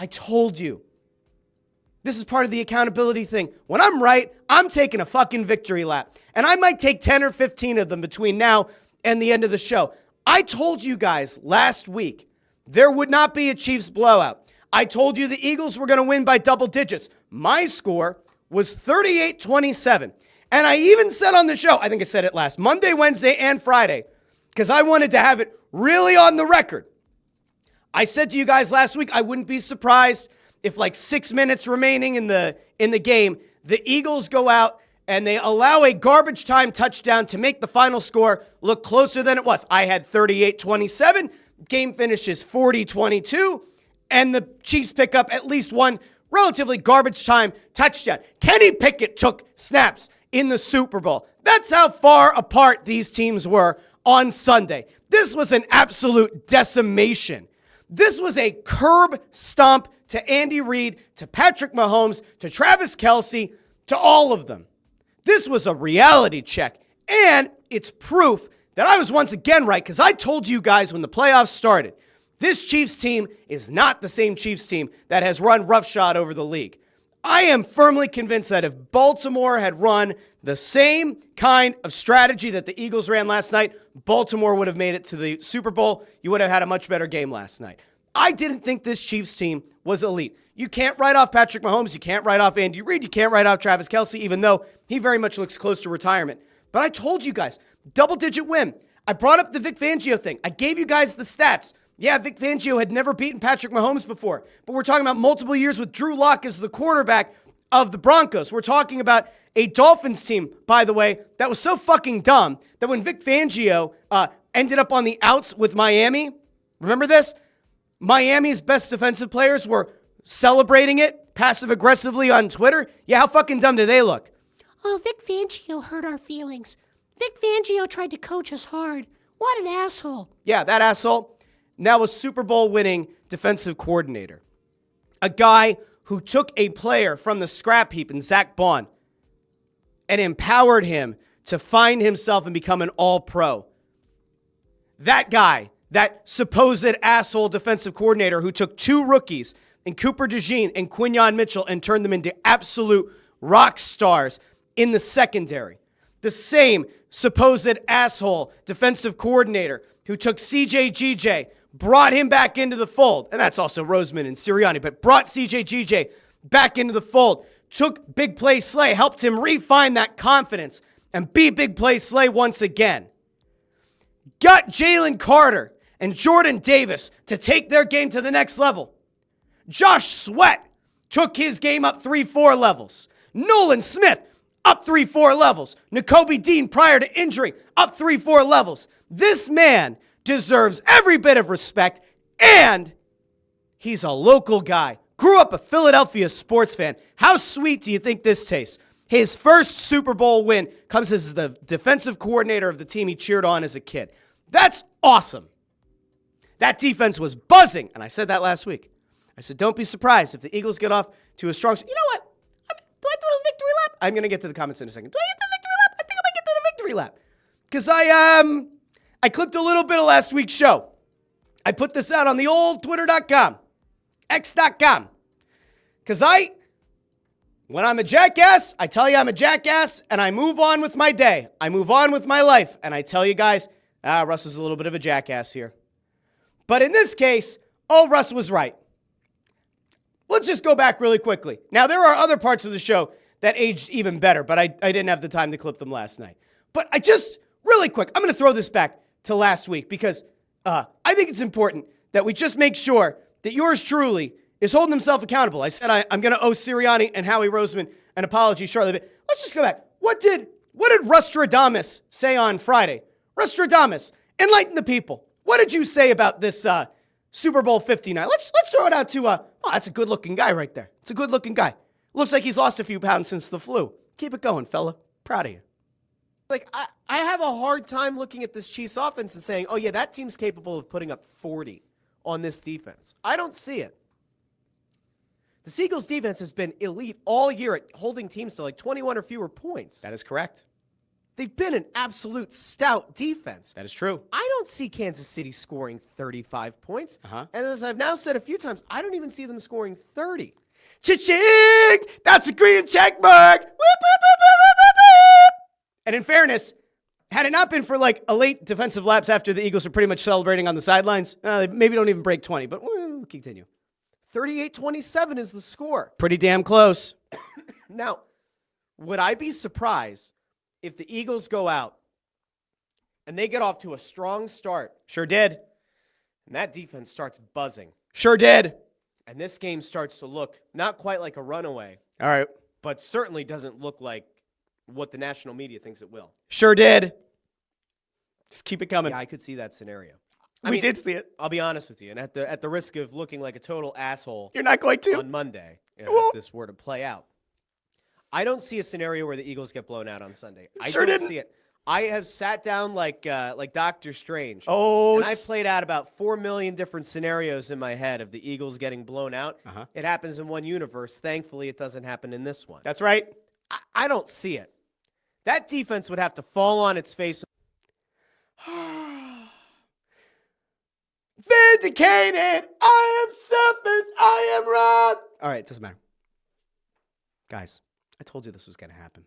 I told you. This is part of the accountability thing. When I'm right, I'm taking a fucking victory lap. And I might take 10 or 15 of them between now and the end of the show. I told you guys last week there would not be a Chiefs blowout. I told you the Eagles were going to win by double digits. My score was 38-27. And I even said on the show, I think I said it last Monday, Wednesday, and Friday, because I wanted to have it really on the record. I said to you guys last week, I wouldn't be surprised if like 6 minutes remaining in the game, the Eagles go out and they allow a garbage time touchdown to make the final score look closer than it was. I had 38-27, game finishes 40-22, and the Chiefs pick up at least one relatively garbage time touchdown. Kenny Pickett took snaps in the Super Bowl. That's how far apart these teams were on Sunday. This was an absolute decimation. This was a curb stomp to Andy Reid, to Patrick Mahomes, to Travis Kelce, to all of them. This was a reality check, and it's proof that I was once again right, because I told you guys when the playoffs started, this Chiefs team is not the same Chiefs team that has run roughshod over the league. I am firmly convinced that if Baltimore had run the same kind of strategy that the Eagles ran last night, Baltimore would have made it to the Super Bowl. You would have had a much better game last night. I didn't think this Chiefs team was elite. You can't write off Patrick Mahomes. You can't write off Andy Reid. You can't write off Travis Kelce, even though he very much looks close to retirement. But I told you guys, double-digit win. I brought up the Vic Fangio thing. I gave you guys the stats. Yeah, Vic Fangio had never beaten Patrick Mahomes before, but we're talking about multiple years with Drew Lock as the quarterback of the Broncos. We're talking about a Dolphins team, by the way, that was so fucking dumb that when Vic Fangio ended up on the outs with Miami, remember this? Miami's best defensive players were celebrating it passive-aggressively on Twitter. Yeah, how fucking dumb do they look? Oh, Vic Fangio hurt our feelings. Vic Fangio tried to coach us hard. What an asshole. Yeah, that asshole. Now a Super Bowl winning defensive coordinator. A guy who took a player from the scrap heap in Zach Bond and empowered him to find himself and become an all-pro. That guy, that supposed asshole defensive coordinator who took two rookies in Cooper DeJean and Quinyon Mitchell and turned them into absolute rock stars in the secondary. The same supposed asshole defensive coordinator who took CJ GJ, brought him back into the fold, and that's also Roseman and Sirianni, but brought CJ GJ back into the fold, took Big Play Slay, helped him refine that confidence and be Big Play Slay once again. Got Jalen Carter and Jordan Davis to take their game to the next level. Josh Sweat took his game up 3-4 levels. Nolan Smith up 3-4 levels. Nakobe Dean prior to injury up 3-4 levels. This man deserves every bit of respect, and he's a local guy. Grew up a Philadelphia sports fan. How sweet do you think this tastes? His first Super Bowl win comes as the defensive coordinator of the team he cheered on as a kid. That's awesome. That defense was buzzing, and I said that last week. I said, don't be surprised if the Eagles get off to a strong... You know what? Do I do a victory lap? I'm going to get to the comments in a second. Do I get to the victory lap? I think I might get to the victory lap. Because I clipped a little bit of last week's show. I put this out on the old Twitter.com, X.com. Because when I'm a jackass, I tell you I'm a jackass, and I move on with my day. I move on with my life, and I tell you guys, Russ is a little bit of a jackass here. But in this case, Russ was right. Let's just go back really quickly. Now, there are other parts of the show that aged even better, but I didn't have the time to clip them last night. But really quick, I'm going to throw this back to last week because I think it's important that we just make sure that yours truly is holding himself accountable. I said I'm going to owe Sirianni and Howie Roseman an apology shortly, but let's just go back. What did Rustradamus say on Friday? Rustradamus, enlighten the people. What did you say about this Super Bowl 59? Let's throw it out to, that's a good-looking guy right there. It's a good-looking guy. Looks like he's lost a few pounds since the flu. Keep it going, fella. Proud of you. Like, I have a hard time looking at this Chiefs offense and saying, oh, yeah, that team's capable of putting up 40 on this defense. I don't see it. The Eagles defense has been elite all year at holding teams to like 21 or fewer points. That is correct. they've been an absolute stout defense. That is true. I don't see Kansas City scoring 35 points. Uh-huh. And as I've now said a few times, I don't even see them scoring 30. Cha-ching! That's a green check mark. Whip, whip, whip, whip, whip, whip, whip. And in fairness, had it not been for like a late defensive lapse after the Eagles were pretty much celebrating on the sidelines, they maybe don't even break 20, but we'll continue. 38-27 is the score. Pretty damn close. Now, would I be surprised if the Eagles go out and they get off to a strong start Sure did. and that defense starts buzzing Sure did. and this game starts to look not quite like a runaway, All right. but certainly doesn't look like what the national media thinks it will? Sure did. Just keep it coming. Yeah, I could see that scenario. We did see it. I'll be honest with you, and at the risk of looking like a total asshole You're not going to? on Monday, if won't. this were to play out, I don't see a scenario where the Eagles get blown out on Sunday. I Sure don't didn't. see it. I have sat down like Doctor Strange. Oh, and I've played out about 4 million different scenarios in my head of the Eagles getting blown out. Uh-huh. It happens in one universe. Thankfully, it doesn't happen in this one. that's right. I don't see it. That defense would have to fall on its face. Vindicated. I am selfish. I am wrong. All right, doesn't matter. Guys, I told you this was going to happen.